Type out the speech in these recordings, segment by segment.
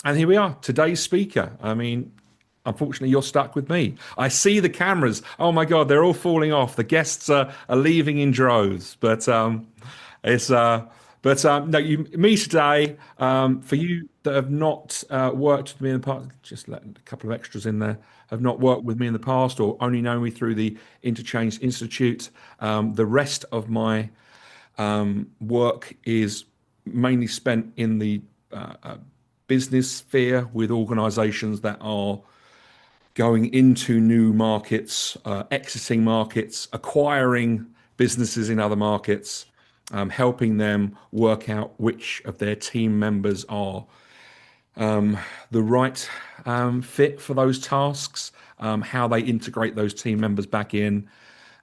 And here we are, today's speaker. I mean, unfortunately, you're stuck with me. I see the cameras. Oh my God, they're all falling off. The guests are leaving in droves. It's no, me today. For you that have not worked with me in the past, just let a couple of extras in there. Have not worked with me in the past, or only know me through the Interchange Institute. The rest of my work is mainly spent in the business sphere with organizations that are going into new markets, exiting markets, acquiring businesses in other markets, helping them work out which of their team members are the right fit for those tasks, how they integrate those team members back in.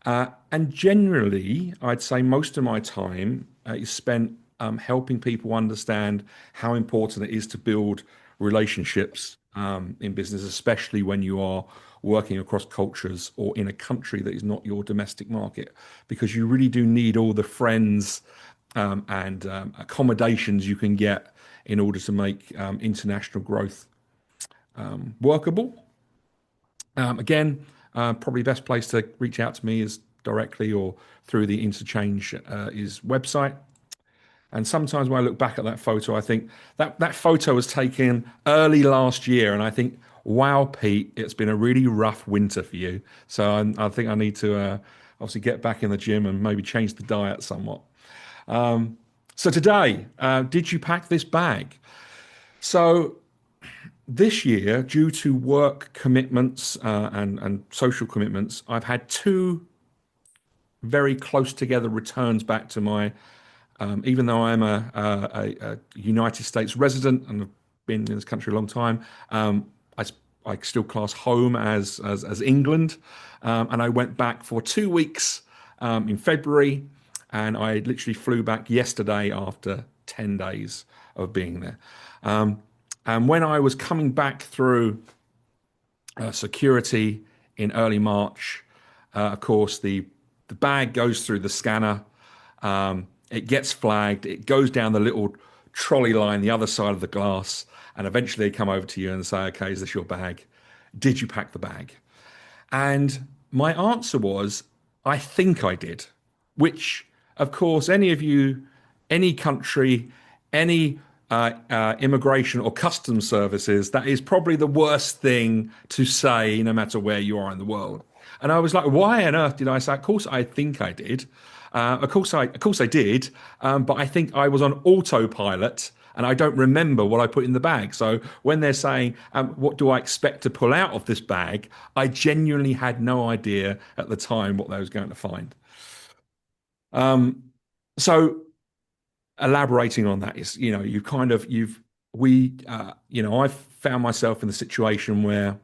And generally, I'd say most of my time is spent helping people understand how important it is to build relationships in business, especially when you are working across cultures or in a country that is not your domestic market, because you really do need all the friends and accommodations you can get in order to make international growth workable. Probably best place to reach out to me is directly or through the Interchange is website. And sometimes when I look back at that photo, I think that photo was taken early last year, and I think, wow, Pete, it's been a really rough winter for you. So I think I need to obviously get back in the gym and maybe change the diet somewhat. So today, did you pack this bag? So this year, due to work commitments and social commitments, I've had two very close together returns back to my. Even though I'm a United States resident and have been in this country a long time, I, I still class home as England, and I went back for 2 weeks in February, and I literally flew back yesterday after 10 days of being there. And when I was coming back through security in early March, of course, the bag goes through the scanner. It gets flagged. It goes down the little trolley line, the other side of the glass, and eventually they come over to you and say, "Okay, is this your bag? Did you pack the bag?" And my answer was, "I think I did," which, of course, any of you, any country, any immigration or customs services, that is probably the worst thing to say, no matter where you are in the world. And I was like, "Why on earth did I say?" Of course, I think I did. Of course, I did. But I think I was on autopilot, and I don't remember what I put in the bag. So when they're saying, "What do I expect to pull out of this bag?" I genuinely had no idea at the time what they was going to find. So elaborating on that is, you kind of you've we I've found myself in the situation where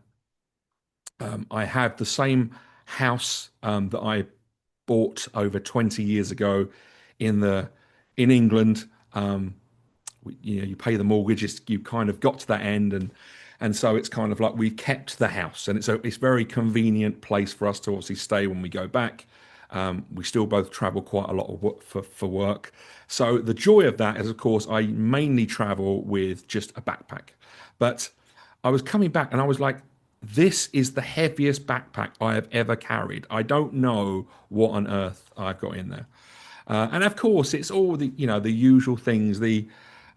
I have the same house that I bought over 20 years ago in England. You pay the mortgage. You kind of got to that end, and so it's kind of like we kept the house, and it's a very convenient place for us to obviously stay when we go back. We still both travel quite a lot of work for work. So the joy of that is, of course, I mainly travel with just a backpack. But I was coming back and I was like, this is the heaviest backpack I have ever carried. I don't know what on earth I've got in there. And of course, it's all the usual things.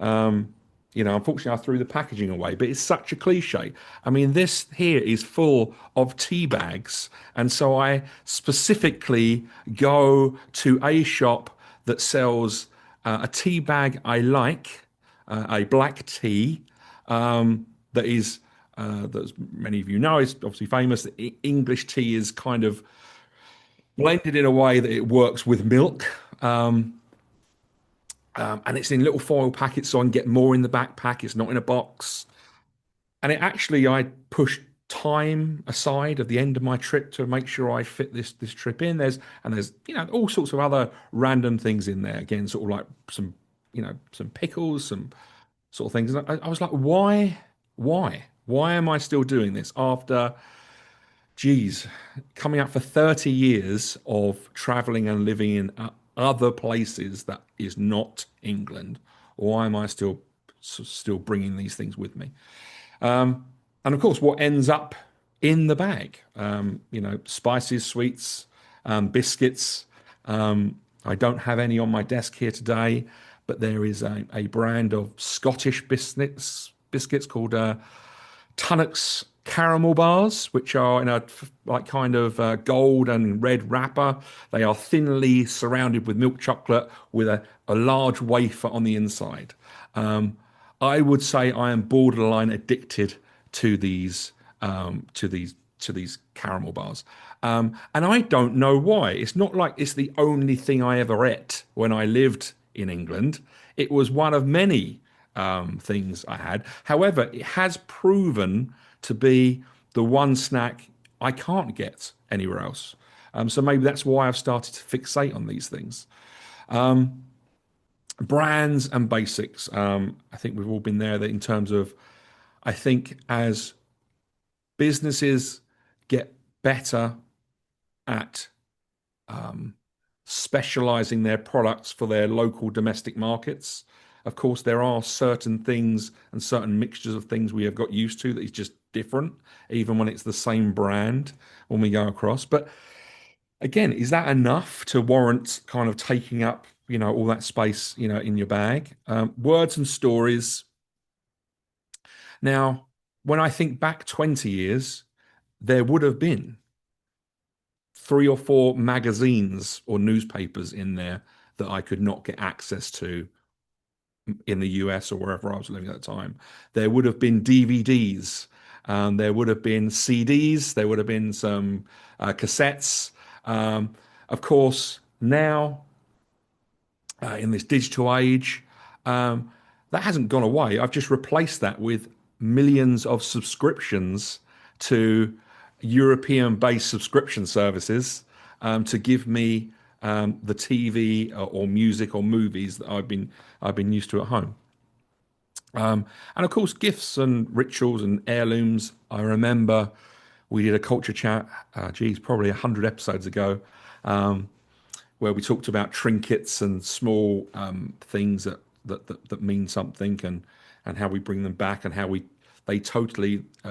Unfortunately, I threw the packaging away, but it's such a cliche. I mean, this here is full of tea bags, and so I specifically go to a shop that sells a tea bag I like, a black tea that is. That as many of you know, is obviously famous. English tea is kind of blended in a way that it works with milk. And it's in little foil packets, so I can get more in the backpack. It's not in a box. And I pushed time aside at the end of my trip to make sure I fit this trip in. There's all sorts of other random things in there. Again, sort of like some pickles, some sort of things. And I was like, why am I still doing this after, geez, coming up for 30 years of traveling and living in other places that is not England? Why am I still still bringing these things with me. And of course, what ends up in the bag, spices, sweets, biscuits. I don't have any on my desk here today, but there is a brand of Scottish biscuits called Tunnock's caramel bars, which are in a like kind of gold and red wrapper. They are thinly surrounded with milk chocolate with a large wafer on the inside. Um, I would say I am borderline addicted to these to these caramel bars, and I don't know why. It's not like it's the only thing I ever ate when I lived in England. It was one of many things I had. However, it has proven to be the one snack I can't get anywhere else. So maybe that's why I've started to fixate on these things. Brands and basics. I think we've all been there that in terms of, I think as businesses get better at specializing their products for their local domestic markets. Of course, there are certain things and certain mixtures of things we have got used to that is just different, even when it's the same brand when we go across. But again, is that enough to warrant kind of taking up, all that space, in your bag? Words and stories. Now, when I think back 20 years, there would have been three or four magazines or newspapers in there that I could not get access to in the US or wherever I was living at the time. There would have been DVDs, there would have been CDs, there would have been some cassettes. Of course, now in this digital age, that hasn't gone away. I've just replaced that with millions of subscriptions to European-based subscription services to give me the TV or music or movies that I've been used to at home. And of course, gifts and rituals and heirlooms. I remember we did a culture chat, probably 100 episodes ago, where we talked about trinkets and small things that mean something, and how we bring them back, and how a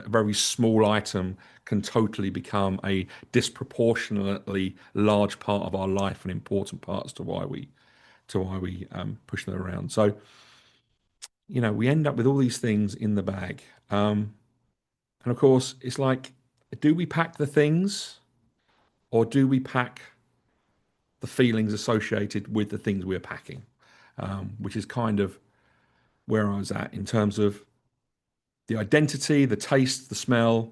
very small item can totally become a disproportionately large part of our life and important parts to why we push them around. So we end up with all these things in the bag, and of course it's like, do we pack the things, or do we pack the feelings associated with the things we're packing, which is kind of where I was at in terms of the identity, the taste, the smell,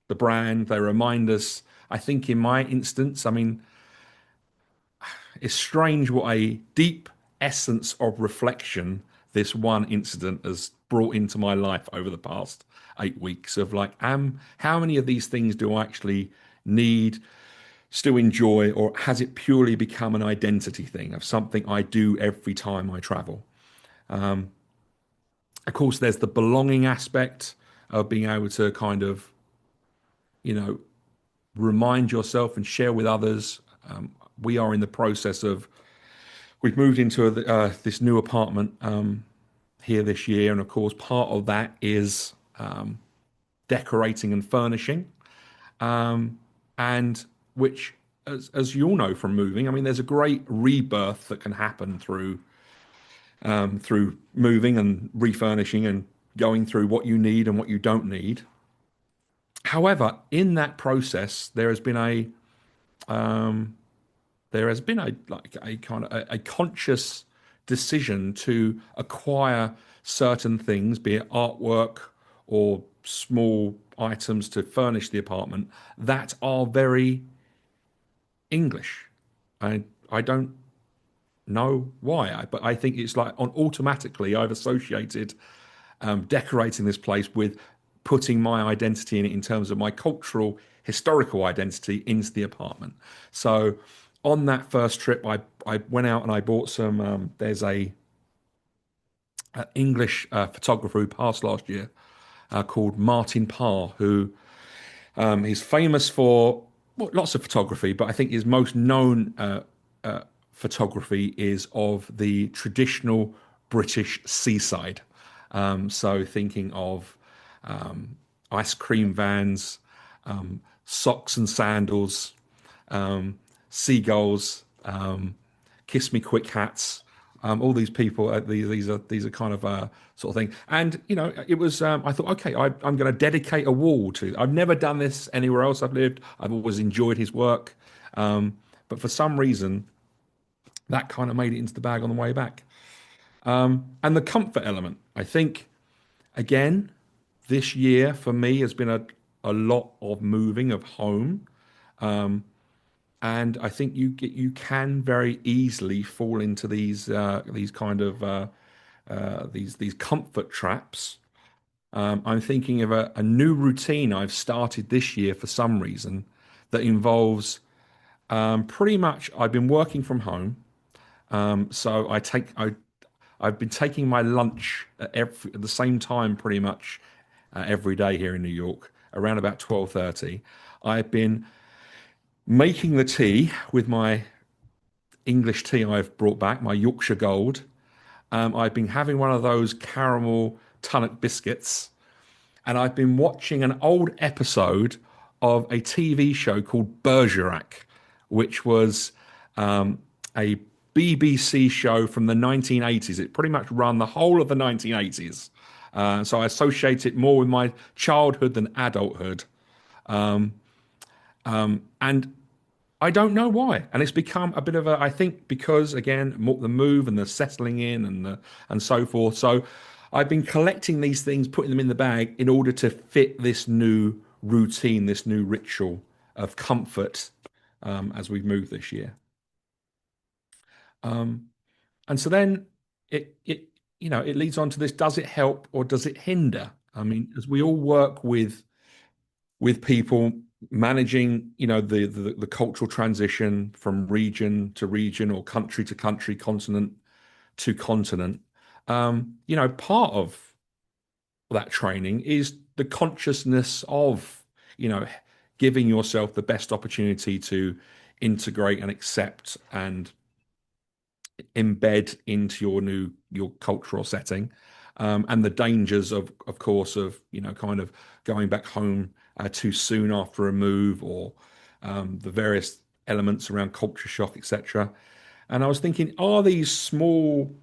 the brand. They remind us, I think in my instance, I mean, it's strange what a deep essence of reflection this one incident has brought into my life over the past 8 weeks of like, how many of these things do I actually need, still enjoy, or has it purely become an identity thing of something I do every time I travel? Of course, there's the belonging aspect of being able to kind of, remind yourself and share with others. We are in the process of, we've moved into this new apartment here this year. And of course, part of that is decorating and furnishing. And which, as you all know from moving, I mean, there's a great rebirth that can happen through moving and refurnishing and going through what you need and what you don't need. However, in that process, there has been a kind of a conscious decision to acquire certain things, be it artwork or small items to furnish the apartment, that are very English. I don't know why, but I think it's like automatically I've associated decorating this place with putting my identity in it in terms of my cultural, historical identity into the apartment. So on that first trip, I went out and I bought some. There's a English photographer who passed last year called Martin Parr, who he's famous for lots of photography, but I think his most known photography is of the traditional British seaside. So thinking of ice cream vans, socks and sandals, seagulls, kiss me quick hats. All these people, these are kind of sort of thing. And it was. I thought, okay, I'm going to dedicate a wall to. I've never done this anywhere else I've lived. I've always enjoyed his work, but for some reason, that kind of made it into the bag on the way back. And the comfort element, I think, again, this year for me has been a lot of moving of home. And I think you can very easily fall into these kind of these comfort traps. I'm thinking of a new routine I've started this year for some reason that involves pretty much I've been working from home, so I've been taking my lunch at the same time pretty much every day here in New York around about 12:30. I've been making the tea with my English tea I've brought back, my Yorkshire Gold. I've been having one of those caramel tunnock biscuits, and I've been watching an old episode of a TV show called Bergerac, which was a BBC show from the 1980s. It pretty much ran the whole of the 1980s. So I associate it more with my childhood than adulthood. And I don't know why, and it's become a bit of a. I think because again, the move and the settling in and so forth. So I've been collecting these things, putting them in the bag in order to fit this new routine, this new ritual of comfort as we move this year. And so then it it leads on to this: does it help or does it hinder? I mean, as we all work with people managing, the cultural transition from region to region or country to country, continent to continent. Part of that training is the consciousness of, you know, giving yourself the best opportunity to integrate and accept and embed into your cultural setting, and the dangers of course of kind of going back home too soon after a move, or the various elements around culture shock, etc. And I was thinking, are these small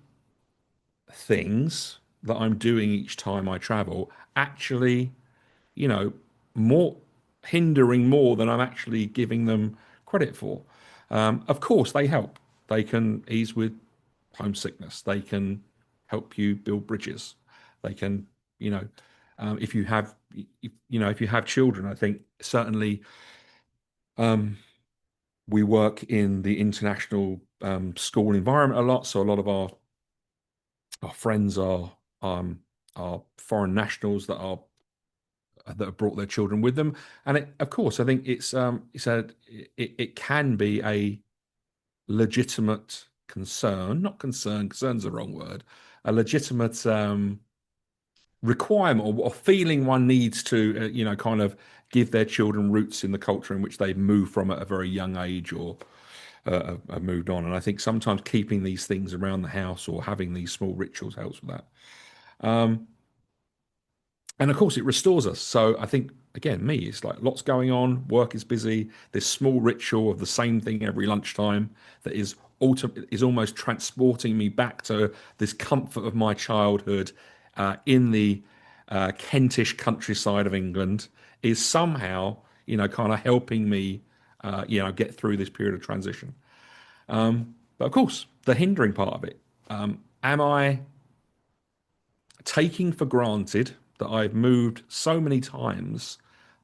things that I'm doing each time I travel actually, you know, more hindering more than I'm actually giving them credit for? Of course, they help. They can ease with homesickness. They can help you build bridges. They can, you know, if you have, if you have children, I think certainly um, we work in the international school environment a lot. So a lot of our friends are foreign nationals that have brought their children with them, and of course, I think it can be a legitimate concern, not concern, concern's the wrong word, a legitimate requirement or feeling one needs to, kind of give their children roots in the culture in which they've moved from at a very young age or have moved on. And I think sometimes keeping these things around the house or having these small rituals helps with that. And of course, it restores us. So I think, again, me, it's like lots going on, work is busy. This small ritual of the same thing every lunchtime that is almost transporting me back to this comfort of my childhood in the Kentish countryside of England is somehow, kind of helping me, get through this period of transition. But of course, the hindering part of it. Am I taking for granted that I've moved so many times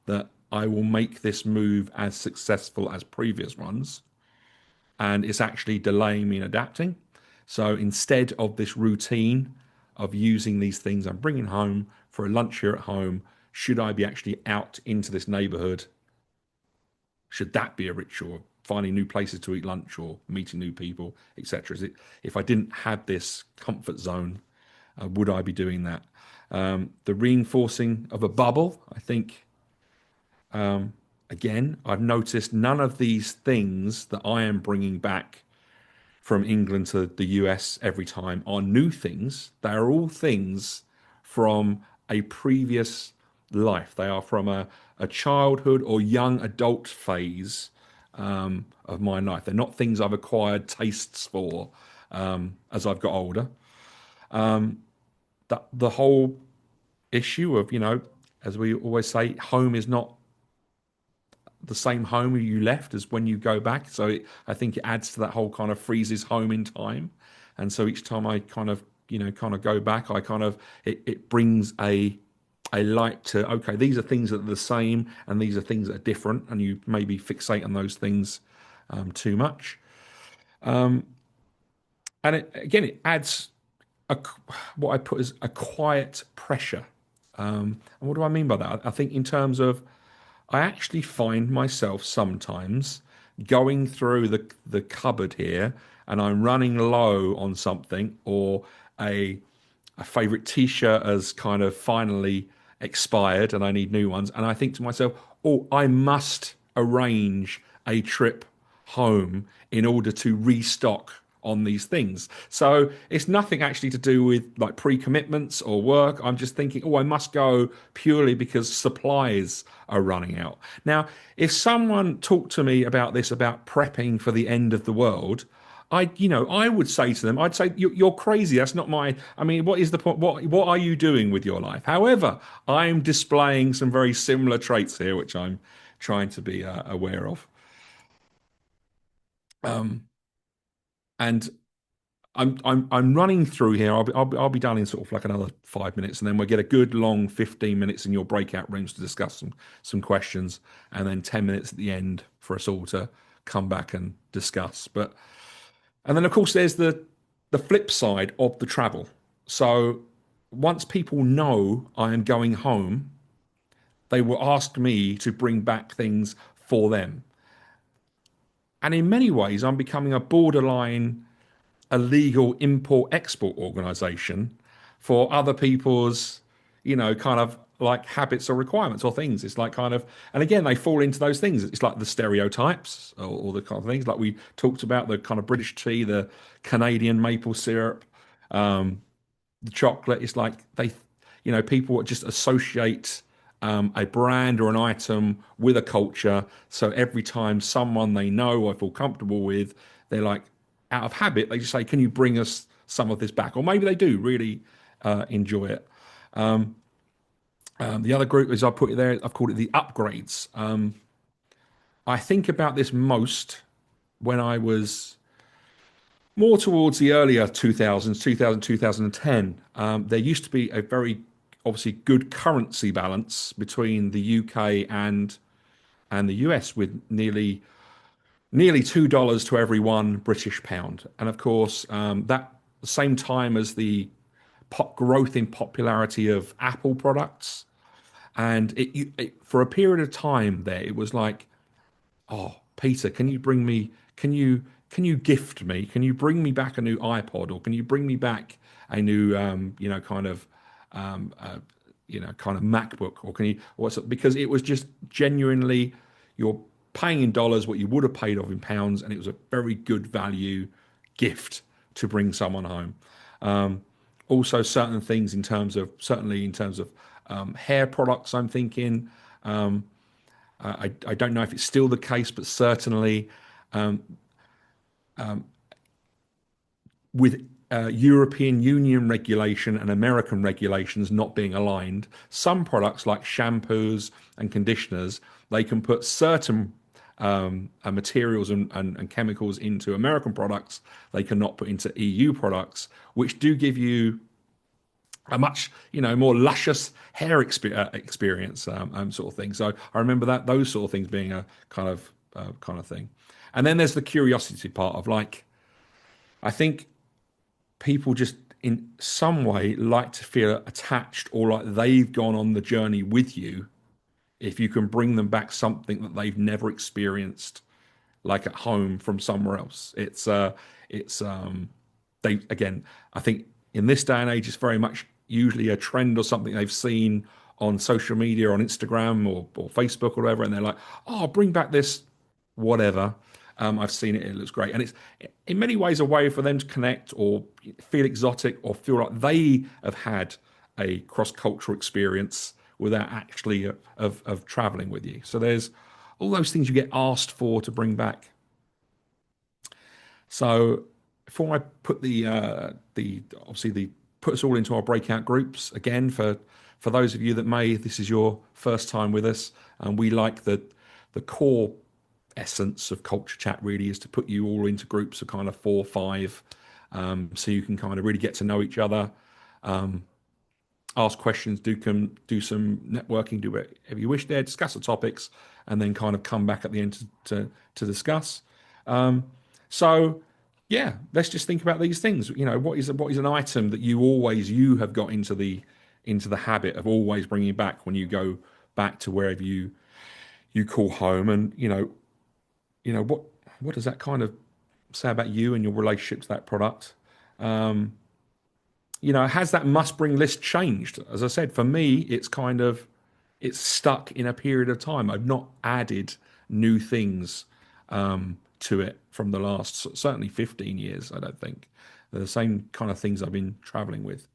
that I will make this move as successful as previous ones, and it's actually delaying me in adapting? So instead of this routine of using these things I'm bringing home for a lunch here at home, should I be actually out into this neighborhood? Should that be a ritual? Finding new places to eat lunch or meeting new people, etc. If I didn't have this comfort zone, would I be doing that? The reinforcing of a bubble, I think, again, I've noticed none of these things that I am bringing back from England to the US every time are new things. They are all things from a previous life. They are from a childhood or young adult phase of my life. They're not things I've acquired tastes for as I've got older. That the whole issue of, as we always say, home is not the same home you left as when you go back. So I think it adds to that whole kind of freezes home in time. And so each time I kind of go back, I kind of it brings a light to, okay, these are things that are the same and these are things that are different, and you maybe fixate on those things too much. And again, it adds a, what I put as a quiet pressure. And what do I mean by that? I think in terms of, I actually find myself sometimes going through the cupboard here, and I'm running low on something, or a a favorite t-shirt has kind of finally expired and I need new ones, and I think to myself, oh, I must arrange a trip home in order to restock on these things. So it's nothing actually to do with like pre-commitments or work. I'm just thinking, oh, I must go purely because supplies are running out. Now, if someone talked to me about this, about prepping for the end of the world, I would say to them, I'd say, you're crazy. That's not my, I mean, what is the point? What are you doing with your life? However, I'm displaying some very similar traits here, which I'm trying to be aware of. Um, and I'm running through here. I'll be done in sort of like another 5 minutes, and then we'll get a good long 15 minutes in your breakout rooms to discuss some questions, and then 10 minutes at the end for us all to come back and discuss. But and then of course there's the flip side of the travel. So once people know I am going home, they will ask me to bring back things for them. And in many ways, I'm becoming a borderline illegal import export organization for other people's, kind of like habits or requirements or things. It's like kind of, and again, they fall into those things. It's like the stereotypes or the kind of things like we talked about, the kind of British tea, the Canadian maple syrup, the chocolate. It's like people just associate a brand or an item with a culture. So every time someone they know or feel comfortable with, they're like, out of habit, they just say, "Can you bring us some of this back?" Or maybe they do really enjoy it. The other group, as I put it there, I've called it the upgrades. I think about this most when I was more towards the earlier 2000s, 2000, 2010. There used to be a very obviously good currency balance between the UK and the US, with nearly $2 to every one British pound. And of course, that the same time as the growth in popularity of Apple products, and for a period of time there, it was like, oh, Peter, can you bring me? Can you gift me? Can you bring me back a new iPod, or can you bring me back a new, um, uh, kind of MacBook, or can you? What's because it was just genuinely you're paying in dollars what you would have paid off in pounds, and it was a very good value gift to bring someone home. Also, certain things in terms of certainly in terms of hair products, I'm thinking. I don't know if it's still the case, but certainly with European Union regulation and American regulations not being aligned, some products like shampoos and conditioners, they can put certain materials and chemicals into American products they cannot put into EU products, which do give you a much more luscious hair experience, sort of thing. So I remember that those sort of things being a kind of thing. And then there's the curiosity part of like, I think people just in some way like to feel attached, or like they've gone on the journey with you if you can bring them back something that they've never experienced, like at home from somewhere else. It's they again, I think in this day and age, it's very much usually a trend or something they've seen on social media, on Instagram or Facebook or whatever, and they're like, "Oh, bring back this whatever." I've seen it; it looks great, and it's in many ways a way for them to connect or feel exotic or feel like they have had a cross-cultural experience without actually of traveling with you. So there's all those things you get asked for to bring back. So before I put the obviously the put us all into our breakout groups again, for those of you that may this is your first time with us, and we like the core essence of culture chat really is to put you all into groups of kind of 4 or 5, so you can kind of really get to know each other, ask questions, do some networking, do whatever you wish there, discuss the topics, and then kind of come back at the end to discuss. So yeah, let's just think about these things. You know, what is an item that you have got into the habit of always bringing back when you go back to wherever you call home, and what does that kind of say about you and your relationship to that product? Has that must bring list changed? As I said, for me, it's stuck in a period of time. I've not added new things to it from the last certainly 15 years. I don't think they're the same kind of things I've been traveling with.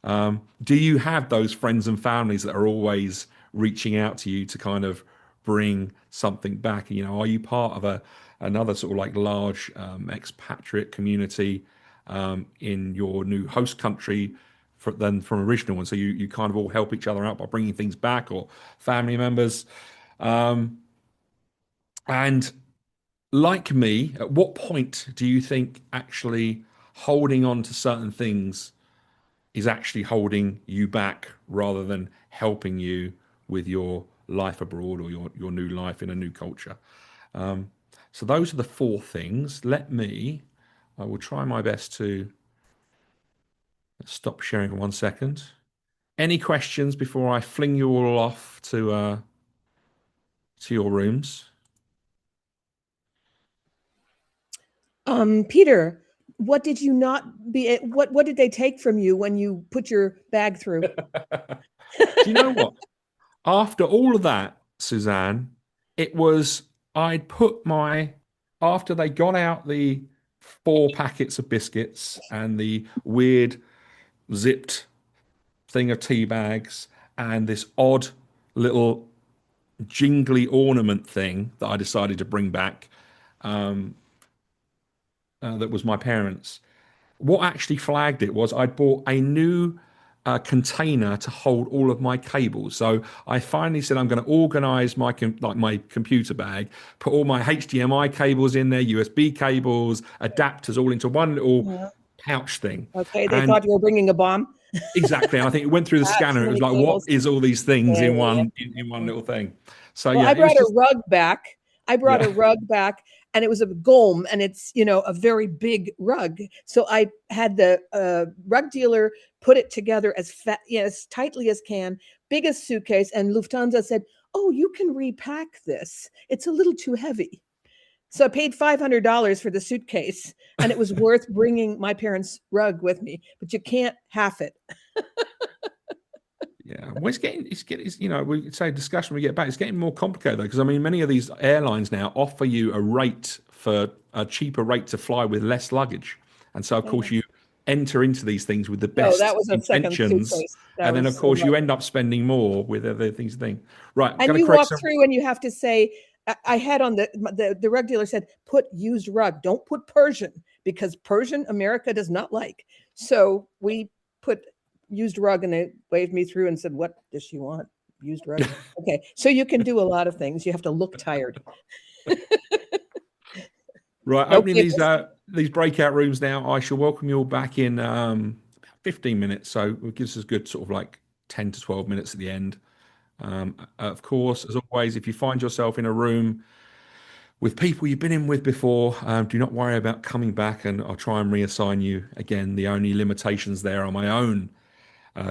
Do you have those friends and families that are always reaching out to you to kind of bring something back? Are you part of another sort of like large expatriate community in your new host country than from original one? So you kind of all help each other out by bringing things back, or family members. And like me, at what point do you think actually holding on to certain things is actually holding you back rather than helping you with your life abroad, or your new life in a new culture? So those are the 4 things. I will try my best to stop sharing for 1 second. Any questions before I fling you all off to your rooms? Peter, what did you not be? What did they take from you when you put your bag through? Do you know what? After all of that, Suzanne, it was I'd put after they got out the 4 packets of biscuits and the weird zipped thing of tea bags and this odd little jingly ornament thing that I decided to bring back, that was my parents'. What actually flagged it was I'd bought a new container to hold all of my cables. So I finally said I'm going to organize my computer bag, put all my HDMI cables in there, USB cables, adapters, all into one little Yeah. pouch thing. Okay, they And thought you were bringing a bomb. exactly, and I think it went through the Ah, scanner, too and it was many like, what cables. is all these things Yeah, in yeah, one yeah. little thing? So Well, yeah, I it was brought a just rug back. I brought a yeah. rug back, and it was a Golm, and it's a very big rug. So I had the rug dealer put it together as tightly as can, biggest suitcase, and Lufthansa said, "Oh, you can repack this. It's a little too heavy." So I paid $500 for the suitcase, and it was worth bringing my parents' rug with me. But you can't half it. Yeah, well, we say discussion we get back. It's getting more complicated though, because I mean, many of these airlines now offer you a cheaper rate to fly with less luggage, and so of Yeah. course you enter into these things with the No, that best was a second intentions, suitcase. That and then of was so course much. you end up spending more with other things. Right, I'm And going to you correct walk some. through and you have to say, I had on the rug dealer said, put used rug. Don't put Persian, because Persian America does not like. So we put used rug, and they waved me through and said, what does she want? Used rug. Okay. So you can do a lot of things. You have to look tired. Right, No opening pickles. these breakout rooms now. I shall welcome you all back in about 15 minutes, so it gives us a good sort of like 10 to 12 minutes at the end. Of course, as always, if you find yourself in a room with people you've been in with before, do not worry about coming back, and I'll try and reassign you again. The only limitations there are my own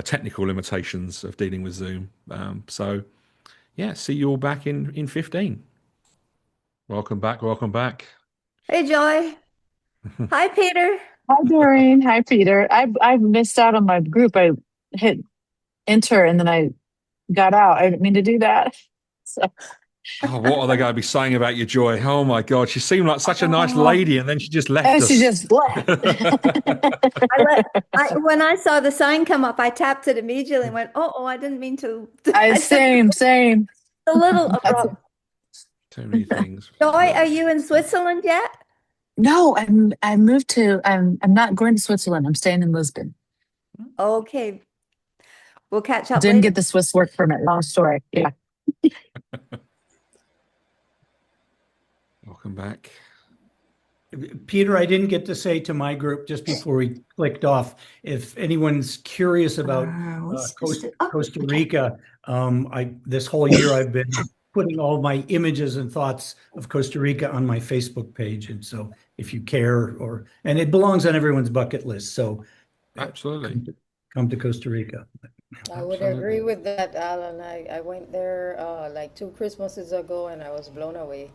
technical limitations of dealing with Zoom. So, yeah, see you all back in 15. Welcome back. Welcome back. Hey, Joy. Hi, Peter. Hi, Doreen. Hi, Peter. I've missed out on my group. I hit enter and then I got out. I didn't mean to do that. So Oh, what are they going to be saying about you, Joy? Oh my God, she seemed like such a nice Oh, lady, and then she just left and she us. just left. When I saw the sign come up, I tapped it immediately and went, oh, I didn't mean to. I I said same. a little That's abrupt. Too many things. Joy, are you in Switzerland yet? no. I moved to. I'm not going to Switzerland. I'm staying in Lisbon. Okay, we'll catch up Didn't later. get the Swiss work permit. Long story. Yeah. Welcome back. Peter, I didn't get to say to my group just before we clicked off, if anyone's curious about Costa Rica, this whole year I've been putting all my images and thoughts of Costa Rica on my Facebook page. And so if you care, and it belongs on everyone's bucket list. So Absolutely. come to Costa Rica. I would agree with that, Alan. I went there like 2 Christmases ago and I was blown away.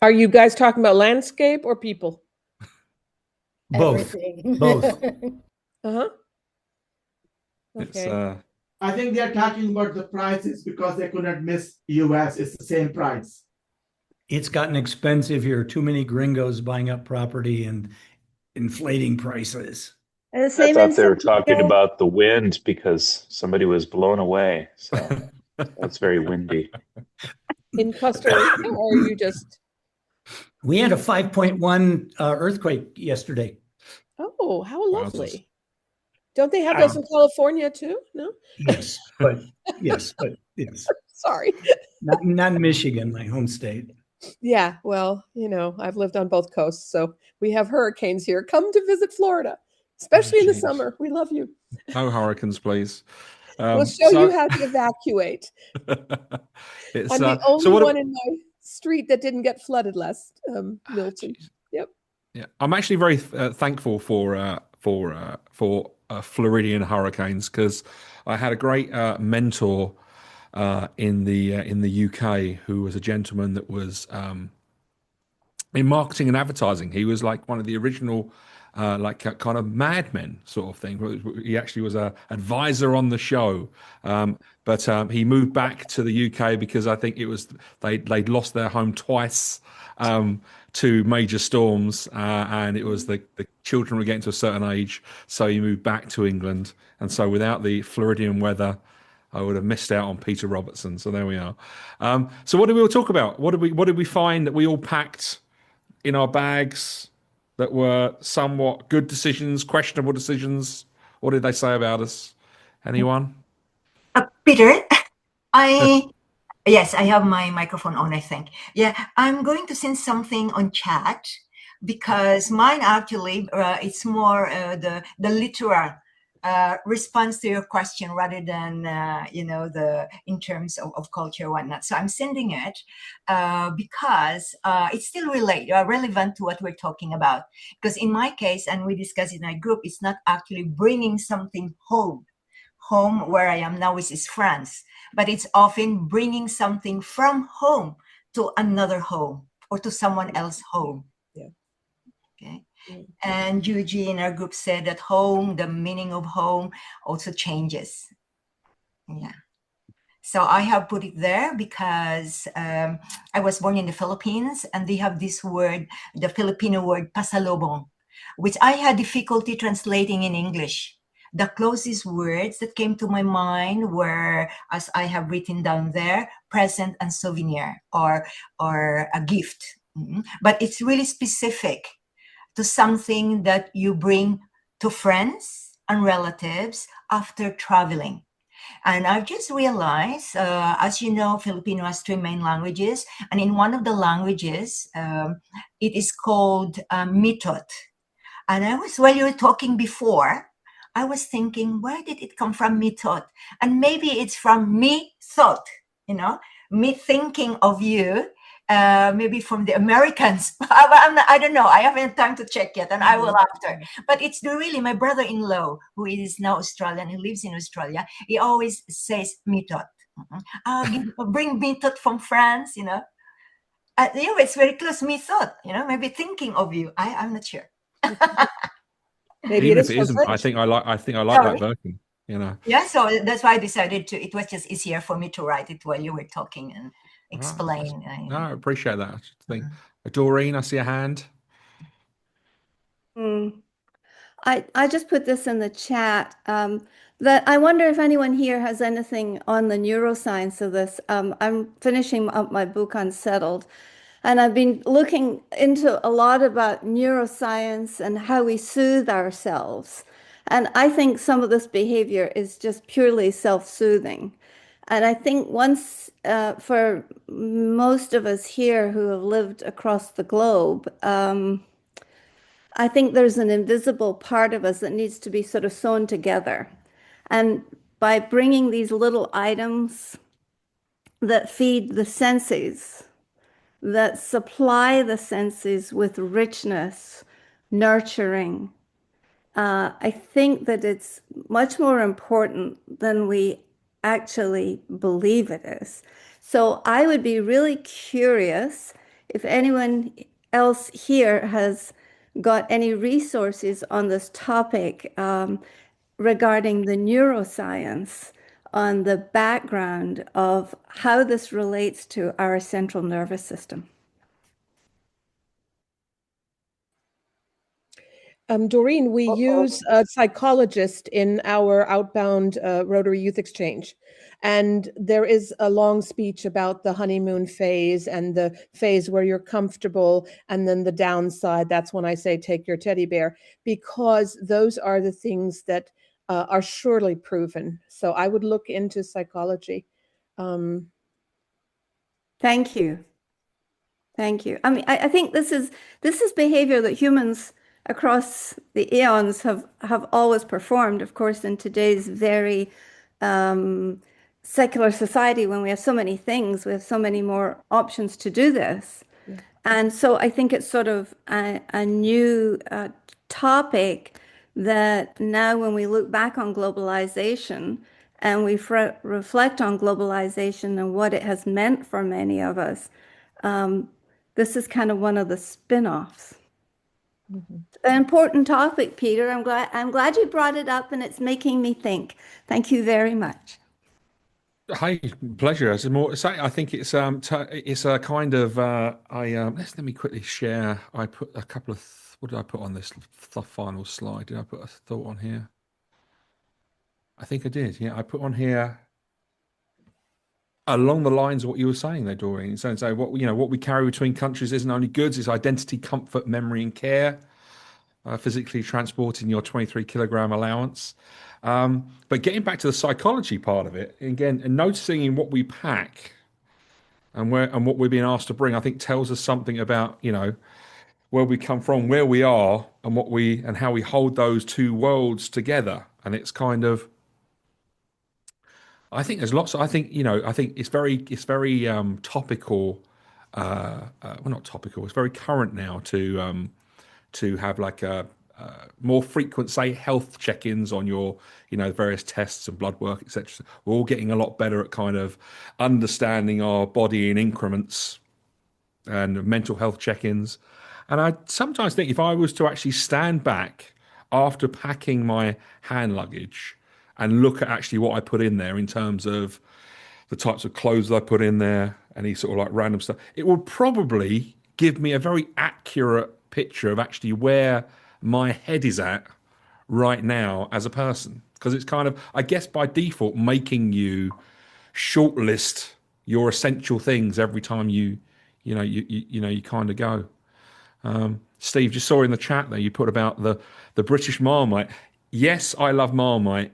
Are you guys talking about landscape or people? Both. Everything. Both. Uh-huh. It's Okay. I think they're talking about the prices because they could not miss US. It's the same price. It's gotten expensive here. Too many gringos buying up property and inflating prices. The I same thought in they were San talking Diego. about the wind because somebody was blown away. So that's very windy. In Costa Rica, or you just? We had a 5.1 earthquake yesterday. Oh, how Wowzers. lovely! Don't they have those in California too? No. Yes, but yes. Sorry. Not in Michigan, my home state. Yeah. Well, I've lived on both coasts, so we have hurricanes here. Come to visit Florida, especially in the geez. summer. We love you. No hurricanes, please. We'll show you how to evacuate. It's I'm the only one in my street that didn't get flooded last Milton. Yep. Yeah, I'm actually very thankful for Floridian hurricanes because I had a great mentor in the UK who was a gentleman that was in marketing and advertising. He was like one of the original kind of madmen sort of thing. He actually was a advisor on the show, but he moved back to the UK because I think it was they'd lost their home twice to major storms, and it was the children were getting to a certain age, so he moved back to England. And so without the Floridian weather, I would have missed out on Peter Robertson. So there we are. So what did we all talk about? What did we find that we all packed in our bags that were somewhat good decisions, questionable decisions? What did they say about us? Anyone? Peter, yes, I have my microphone on, I think. Yeah, I'm going to send something on chat because mine actually, it's more the literal response to your question rather than, in terms of culture and whatnot. So I'm sending it because it's still relevant to what we're talking about. Because in my case, and we discussed in our group, it's not actually bringing something home. Home where I am now is France, but it's often bringing something from home to another home or to someone else's home. Yeah. Okay. And Yuji in our group said that home, the meaning of home also changes. Yeah. So I have put it there because I was born in the Philippines and they have this word, the Filipino word pasalubong, which I had difficulty translating in English. The closest words that came to my mind were, as I have written down there, present and souvenir or a gift. But it's really specific to something that you bring to friends and relatives after traveling. And I've just realized, as you know, Filipino has 3 main languages. And in one of the languages, it is called mitot. And while you were talking before, I was thinking, where did it come from, me thought? And maybe it's from me thought, me thinking of you, maybe from the Americans. I don't know. I haven't had time to check yet, and I will after. But it's really my brother-in-law, who is now Australian, who lives in Australia. He always says me thought. Bring me thought from France, it's very close, me thought, maybe thinking of you. I'm not sure. Maybe Even it if is it from isn't, I French. think I like that version. you know. Yeah, so that's why I decided to. It was just easier for me to write it while you were talking and explain. No, I appreciate that. I think Doreen, I see a hand. I just put this in the chat that I wonder if anyone here has anything on the neuroscience of this. I'm finishing up my book Unsettled, and I've been looking into a lot about neuroscience and how we soothe ourselves. And I think some of this behavior is just purely self-soothing. And I think once, for most of us here who have lived across the globe, I think there's an invisible part of us that needs to be sort of sewn together. And by bringing these little items that feed the senses, that supply the senses with richness, nurturing, I think that it's much more important than we actually believe it is. So I would be really curious if anyone else here has got any resources on this topic regarding the neuroscience, on the background of how this relates to our central nervous system. Doreen, we use a psychologist in our outbound Rotary Youth Exchange. And there is a long speech about the honeymoon phase and the phase where you're comfortable. And then the downside, that's when I say take your teddy bear, because those are the things that are surely proven. So I would look into psychology. Thank you. Thank you. I mean, I think this is behavior that humans across the eons have always performed. Of course, in today's very secular society, when we have so many things, we have so many more options to do this. Yeah. And so I think it's sort of a new topic that now when we look back on globalization and we reflect on globalization and what it has meant for many of us, this is kind of one of the spin-offs. Mm-hmm. An important topic, Peter. I'm glad you brought it up, and it's making me think. Thank you very much. Hi, pleasure. It's more. I think it's a kind of. Let me quickly share. I put a couple of. What did I put on this final slide? Did I put a thought on here? I think I did. Yeah, I put on here. Along the lines of what you were saying there, Doreen. So what we carry between countries isn't only goods; it's identity, comfort, memory, and care. Physically transporting your 23-kilogram allowance. But getting back to the psychology part of it, again, and noticing in what we pack and what we're being asked to bring, I think tells us something about, where we come from, where we are, and how we hold those two worlds together. And it's kind of, I think there's lots. I think it's very topical. Well, not topical. It's very current now to have like a more frequent, say, health check-ins on your, various tests and blood work, etc. We're all getting a lot better at kind of understanding our body in increments and mental health check-ins. And I sometimes think if I was to actually stand back after packing my hand luggage and look at actually what I put in there in terms of the types of clothes I put in there, any sort of like random stuff, it would probably give me a very accurate picture of actually where my head is at right now as a person, because it's kind of, I guess, by default making you shortlist your essential things every time you kind of go. Steve, just saw in the chat there you put about the British Marmite. Yes, I love Marmite.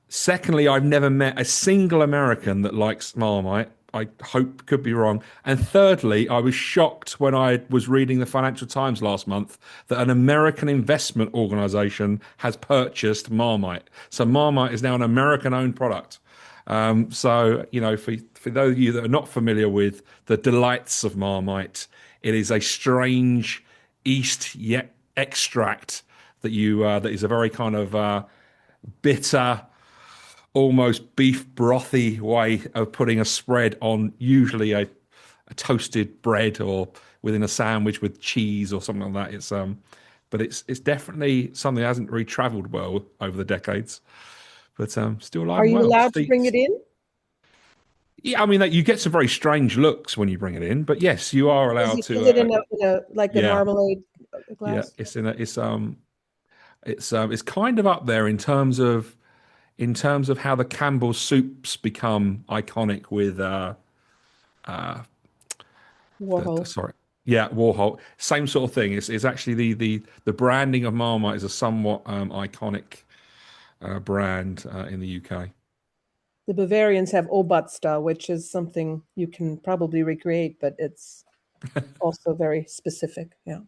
Secondly, I've never met a single American that likes Marmite. I hope could be wrong. And thirdly, I was shocked when I was reading the Financial Times last month that an American investment organization has purchased Marmite. So Marmite is now an American-owned product. So, for those of you that are not familiar with the delights of Marmite, it is a strange yeast extract that that is a very kind of bitter, almost beef brothy way of putting a spread on usually a toasted bread or within a sandwich with cheese or something like that. But it's definitely something that hasn't really traveled well over the decades. but still alive Are and you well. allowed to bring it in? Yeah, I mean, you get some very strange looks when you bring it in, but yes, you are allowed Is it in to. a like a Yeah, marmalade yeah, glass? it's kind of up there in terms of how the Campbell's soups become iconic with Warhol. sorry, yeah, Warhol. Same sort of thing. It's actually the branding of Marmite is a somewhat iconic brand in the UK. The Bavarians have Obatsta, which is something you can probably recreate, but it's also very specific. Yeah.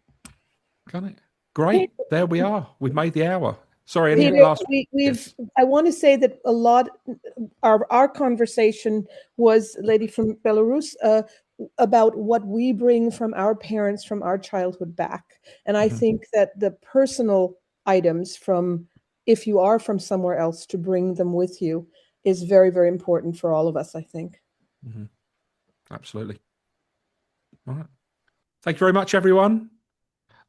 Got it. Great. There we are. We've made the hour. Sorry, any Peter, last? we've. Yes. I want to say that a lot. Our conversation was, lady from Belarus, about what we bring from our parents from our childhood back, and I think that the personal items from, if you are from somewhere else, to bring them with you is very, very important for all of us, I think. Absolutely. All right. Thank you very much, everyone.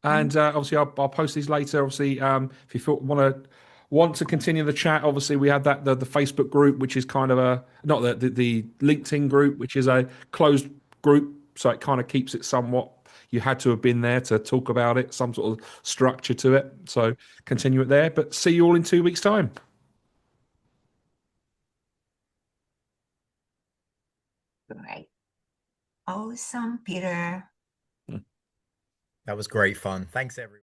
And obviously, I'll post these later. Obviously, if you want to continue the chat, obviously we have the Facebook group, which is kind of not the LinkedIn group, which is a closed group, so it kind of keeps it somewhat. You had to have been there to talk about it, some sort of structure to it. So continue it there. But see you all in 2 weeks' time. Right. Awesome, Peter. That was great fun. Thanks, everyone.